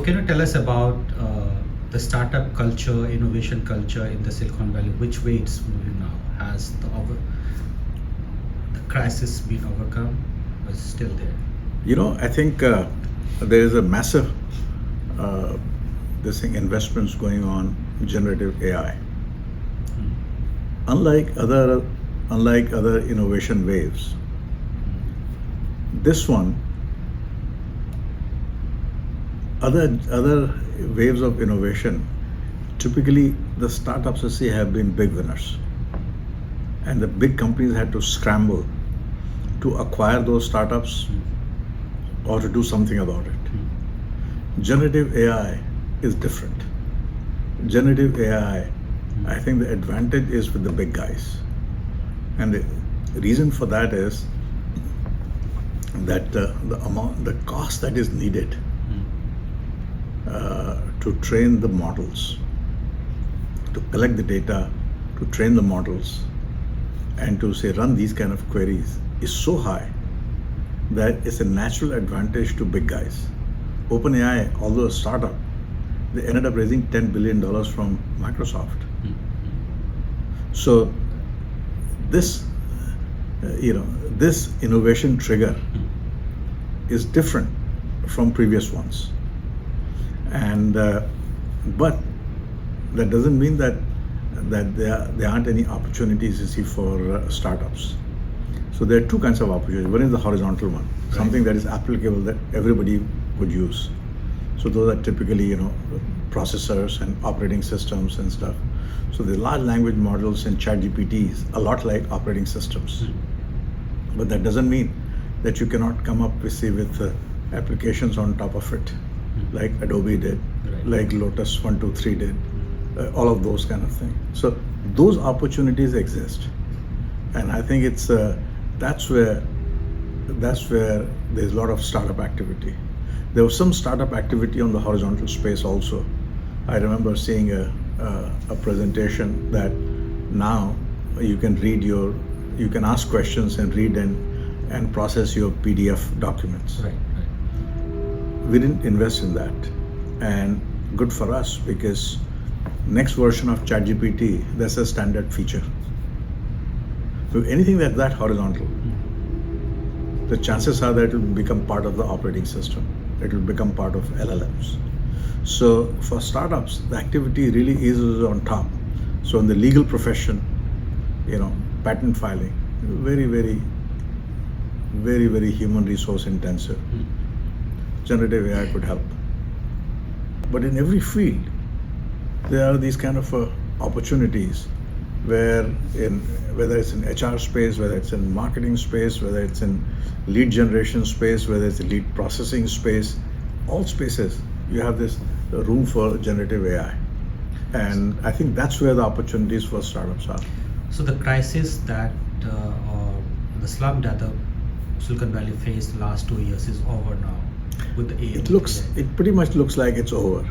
can you tell us about the startup culture, innovation culture in the Silicon Valley? Which way it's moving now? Has the crisis been overcome, or is it still there? I think there is a massive investments going on in generative AI. Unlike other innovation waves, this one, other waves of innovation, typically the startups have been big winners, and the big companies had to scramble to acquire those startups or to do something about it. Generative AI is different. Generative AI, I think the advantage is with the big guys. And the reason for that is that the cost that is needed to train the models, to collect the data, to train the models, and to run these kind of queries is so high that it's a natural advantage to big guys. OpenAI, although a startup, they ended up raising $10 billion from Microsoft. So this innovation trigger is different from previous ones, and but that doesn't mean that there aren't any opportunities for startups. So there are two kinds of opportunities. One is the horizontal one, something that is applicable that everybody would use. So those are typically processors and operating systems and stuff. So the large language models and ChatGPT is a lot like operating systems. But that doesn't mean that you cannot come up with applications on top of it, like Adobe did, like Lotus 123 did, all of those kind of things. So those opportunities exist, and I think it's that's where there's a lot of startup activity. There was some startup activity on the horizontal space also. I remember seeing a presentation that now you can ask questions and read and process your PDF documents. Right. We didn't invest in that, and good for us, because next version of ChatGPT, that's a standard feature. So anything that horizontal, the chances are that it will become part of the operating system. It will become part of LLMs. So for startups, the activity really is on top. So in the legal profession, patent filing, very, very, very, very human resource intensive. Generative AI could help. But in every field, there are these kind of opportunities whether it's in HR space, whether it's in marketing space, whether it's in lead generation space, whether it's in lead processing space, all spaces, you have this room for generative AI. And I think that's where the opportunities for startups are. So the crisis that, or the slump that the Silicon Valley faced the last 2 years is over now with the AI. It pretty much looks like it's over.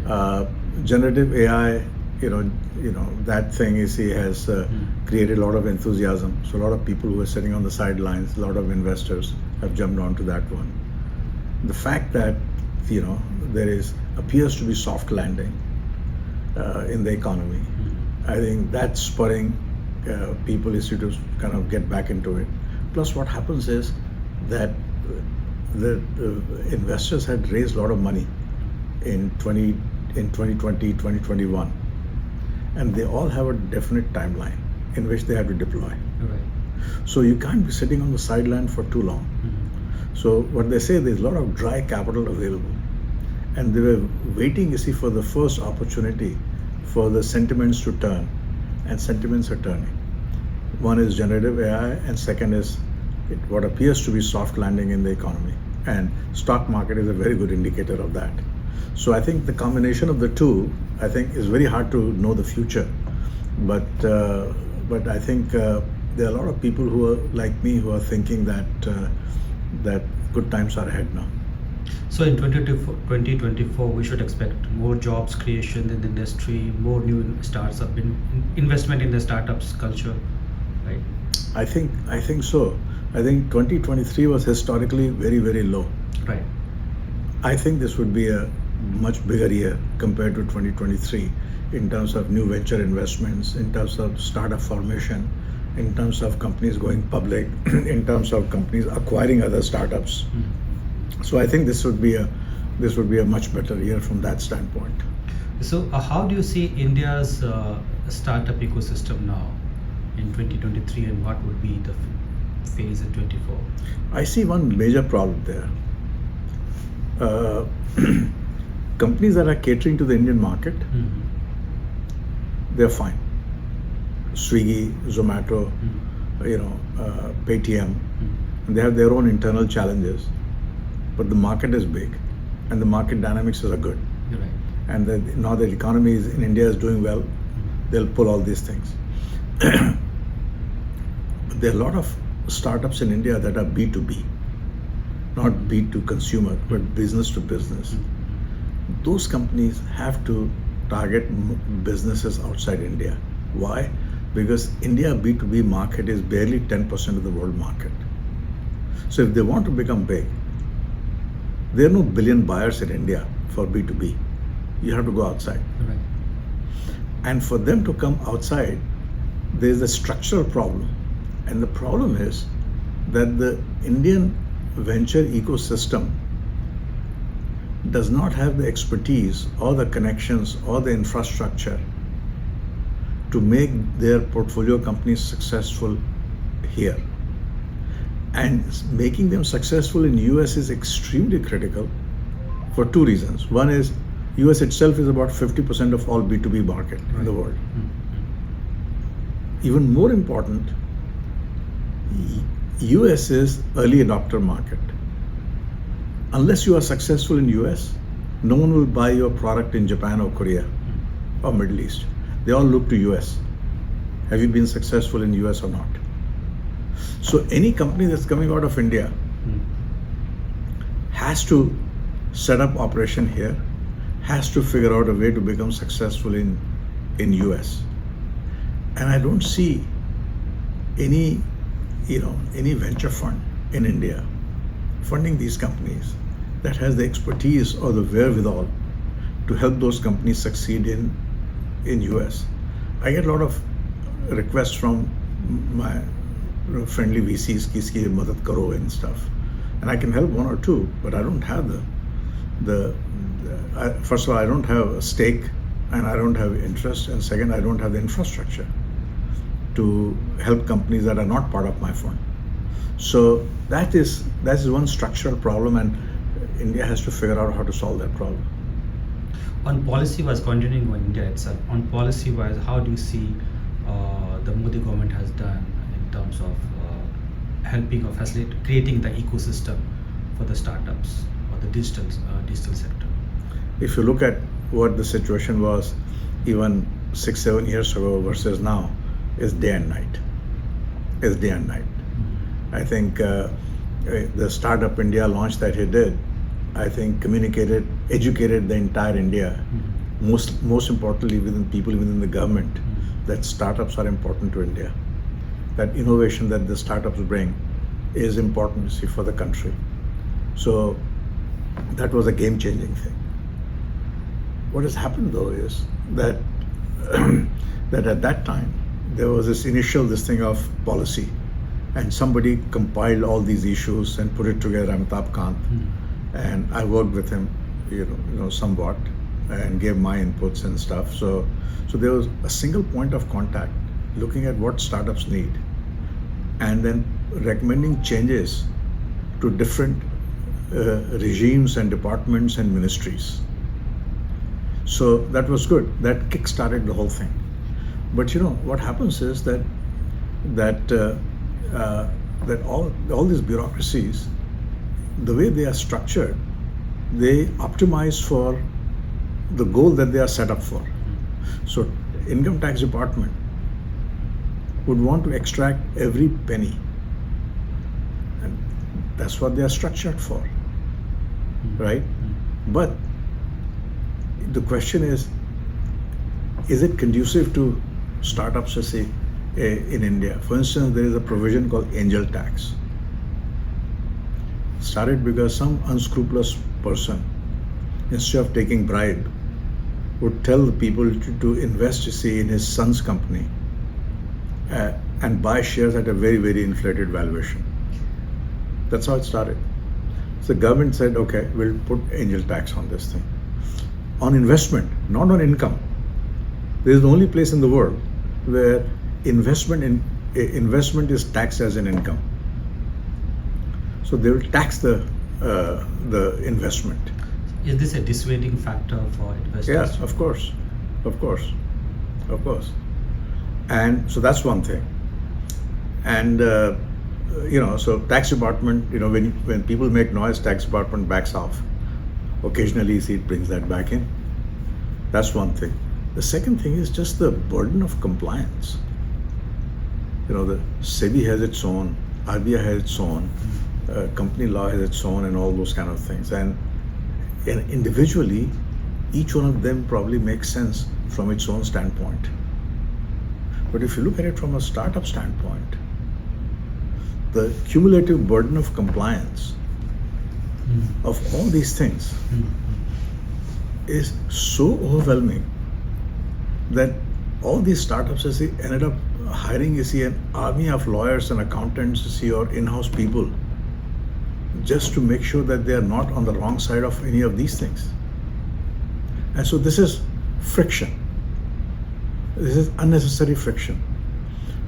Okay. Generative AI, that thing has created a lot of enthusiasm. So a lot of people who are sitting on the sidelines, a lot of investors have jumped onto that one. The fact that there appears to be soft landing in the economy, I think that's spurring people to kind of get back into it. Plus, what happens is that the investors had raised a lot of money in 2020, 2021, and they all have a definite timeline in which they have to deploy. Right. So you can't be sitting on the sideline for too long. So what they say, there's a lot of dry capital available, and they were waiting, for the first opportunity for the sentiments to turn, and sentiments are turning. One is generative AI, and second is what appears to be soft landing in the economy, and stock market is a very good indicator of that. So I think the combination of the two, I think, is very hard to know the future, but I think there are a lot of people who are like me, who are thinking that good times are ahead now. So in 2024, we should expect more jobs creation in the industry, more new startups, investment in the startups culture, right? I think so. I think 2023 was historically very, very low. Right. I think this would be a much bigger year compared to 2023 in terms of new venture investments, in terms of startup formation, in terms of companies going public, in terms of companies acquiring other startups. So I think this would be a much better year from that standpoint. So how do you see India's startup ecosystem now in 2023, and what would be the phase in 24? I see one major problem there. Companies that are catering to the Indian market, they're fine. Swiggy, Zomato, Paytm, they have their own internal challenges, but the market is big, and the market dynamics are good. You're right. And now that the economy in India is doing well, they'll pull all these things. But there are a lot of startups in India that are B2B, not B to consumer, but business to business. Those companies have to target businesses outside India. Why? Because India B2B market is barely 10% of the world market. So if they want to become big, there are no billion buyers in India for B2B. You have to go outside. Right. And for them to come outside, there's a structural problem. And the problem is that the Indian venture ecosystem does not have the expertise or the connections or the infrastructure to make their portfolio companies successful here. And making them successful in US is extremely critical for two reasons. One is US itself is about 50% of all B2B market in the world. Even more important, US is early adopter market. Unless you are successful in US, no one will buy your product in Japan or Korea or Middle East. They all look to US. Have you been successful in US or not? So any company that's coming out of India has to set up operation here, has to figure out a way to become successful in US. And I don't see any venture fund in India funding these companies that has the expertise or the wherewithal to help those companies succeed in US. I get a lot of requests from my friendly VCs, kiski madad karo and stuff, and I can help one or two, but I don't have first of all, I don't have a stake, and I don't have interest, and second, I don't have the infrastructure to help companies that are not part of my fund. So that is one structural problem, and India has to figure out how to solve that problem. On policy-wise, continuing on India itself, on policy-wise, how do you see the Modi government has done in terms of helping or creating the ecosystem for the startups or the digital sector? If you look at what the situation was even 6-7 years ago versus now, is day and night. Is day and night. I think the Startup India launch that he did, I think educated the entire India, most importantly people within the government, that startups are important to India. That innovation that the startups bring is important for the country. So that was a game-changing thing. What has happened though is that that at that time there was this thing of policy, and somebody compiled all these issues and put it together, Amitabh Kant, and I worked with him, somewhat, and gave my inputs and stuff. So there was a single point of contact, looking at what startups need, and then recommending changes to different regimes and departments and ministries. So that was good. That kick-started the whole thing. But what happens is that all these bureaucracies, the way they are structured, they optimize for the goal that they are set up for. So income tax department would want to extract every penny, and that's what they are structured for, right? But the question is it conducive to startups, say, in India? For instance, there is a provision called angel tax. Started because some unscrupulous person instead of taking bribe, would tell the people to invest, you see, in his son's company and buy shares at a very, very inflated valuation. That's how it started. So the government said, okay, we'll put angel tax on this thing. On investment, not on income. This is the only place in the world where investment is taxed as an income. So they will tax the investment. Is this a dissuading factor for investors? Yes, of course. And so that's one thing. And so tax department, when people make noise, tax department backs off. Occasionally, you see, it brings that back in. That's one thing. The second thing is just the burden of compliance. The SEBI has its own, RBI has its own, company law has its own, and all those kind of things. And individually, each one of them probably makes sense from its own standpoint. But if you look at it from a startup standpoint, the cumulative burden of compliance of all these things is so overwhelming that all these startups, you see, ended up hiring, you see, an army of lawyers and accountants, you see, or in-house people, just to make sure that they are not on the wrong side of any of these things. And so this is friction. This is unnecessary friction.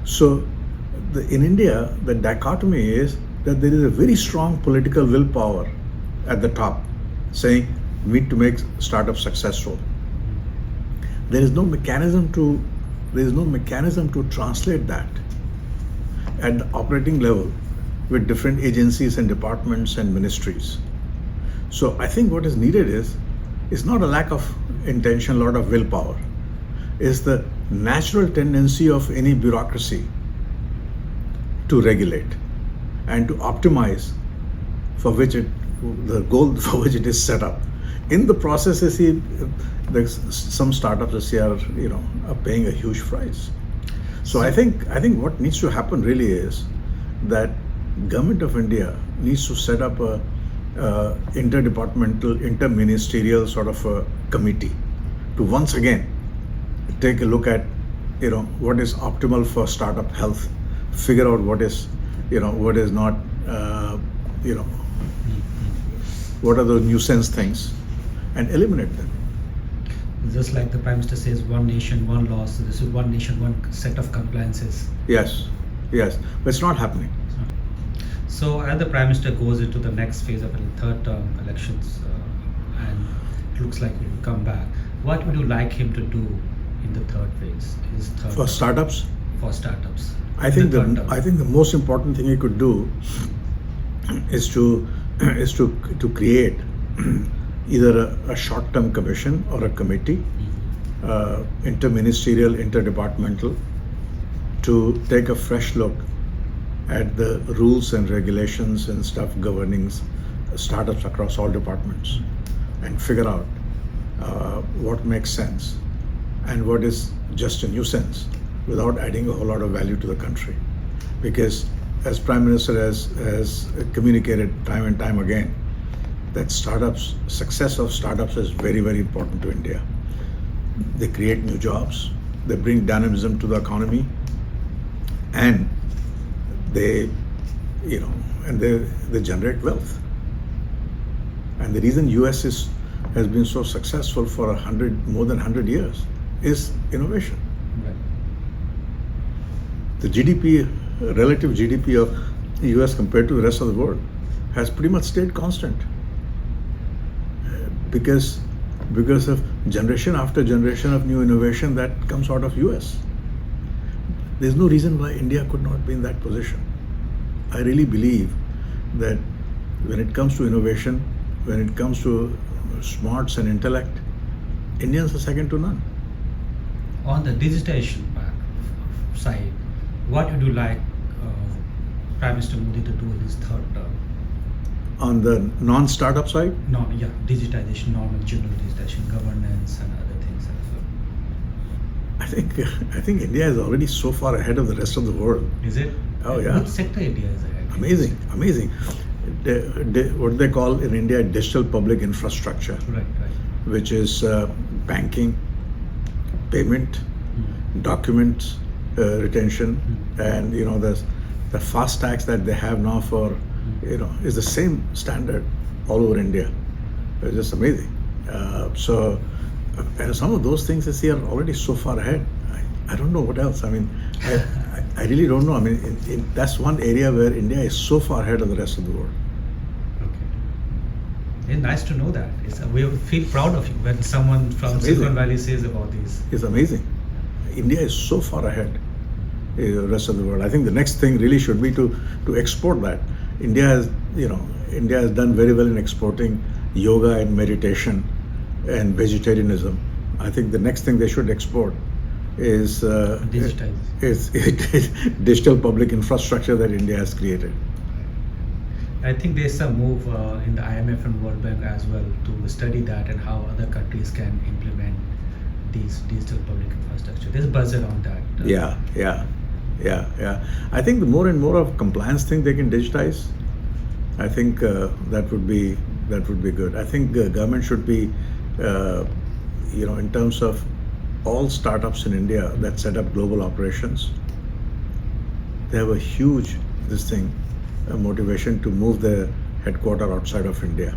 So in India, the dichotomy is that there is a very strong political willpower at the top saying we need to make startups successful. There is no mechanism to translate that at the operating level with different agencies and departments and ministries. So I think what is needed is not a lack of intention, a lot of willpower. Is the natural tendency of any bureaucracy to regulate and to optimize for which the goal for which it is set up. In the process, you see, some startups are paying a huge price. So I think what needs to happen really is that Government of India needs to set up a interdepartmental, interministerial sort of a committee to once again take a look at what is optimal for startup health, figure out what is not what are those nuisance things, and eliminate them. Just like the Prime Minister says, one nation, one law. So this is one nation, one set of compliances. Yes, but it's not happening. So as the Prime Minister goes into the next phase of third term elections, and it looks like he will come back, what would you like him to do in the third phase? For startups? For startups. I think the most important thing he could do is to create either a short-term commission or a committee, interministerial, interdepartmental, to take a fresh look at the rules and regulations and stuff governing startups across all departments and figure out what makes sense and what is just a nuisance without adding a whole lot of value to the country. Because as Prime Minister has communicated time and time again, that success of startups is very, very important to India. They create new jobs, they bring dynamism to the economy, and they generate wealth. And the reason US has been so successful for more than 100 years is innovation. Right. The relative GDP of the US compared to the rest of the world has pretty much stayed constant because of generation after generation of new innovation that comes out of US. There's no reason why India could not be in that position. I really believe that when it comes to innovation, when it comes to smarts and intellect, Indians are second to none. On the digitization side, what would you like Prime Minister Modi to do in his third term? On the non-startup side? Digitization, normal general digitization, governance and other things as well. I think India is already so far ahead of the rest of the world. Is it? Oh yeah. Which sector India is ahead? Amazing. what they call in India digital public infrastructure, Right. which is banking, payment, documents retention, and the fast tags that they have now for is the same standard all over India. It's just amazing. So some of those things I see are already so far ahead. I don't know what else. I mean, I really don't know. I mean, that's one area where India is so far ahead of the rest of the world. Okay. It's nice to know that. We feel proud of you when someone from It's amazing. Silicon Valley says about these. It's amazing. India is so far ahead the rest of the world. I think the next thing really should be to export that. India has done very well in exporting yoga and meditation and vegetarianism. I think the next thing they should export is Digitize. is digital public infrastructure that India has created. I think there's some move in the IMF and World Bank as well to study that and how other countries can implement these digital public infrastructure. There's buzz around that. Yeah. I think the more and more of compliance thing they can digitize, I think that would be good. I think government should be, in terms of all startups in India that set up global operations, they have a huge motivation to move their headquarter outside of India,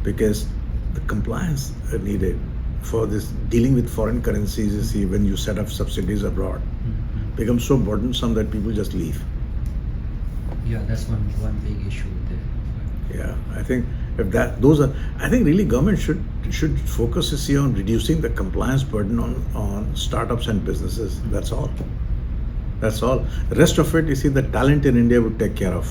because the compliance needed for this dealing with foreign currencies, you see, when you set up subsidiaries abroad, becomes so burdensome that people just leave. Yeah, that's one big issue there. Yeah, I think I think really government should focus this year on reducing the compliance burden on startups and businesses. That's all. The rest of it, you see, the talent in India would take care of.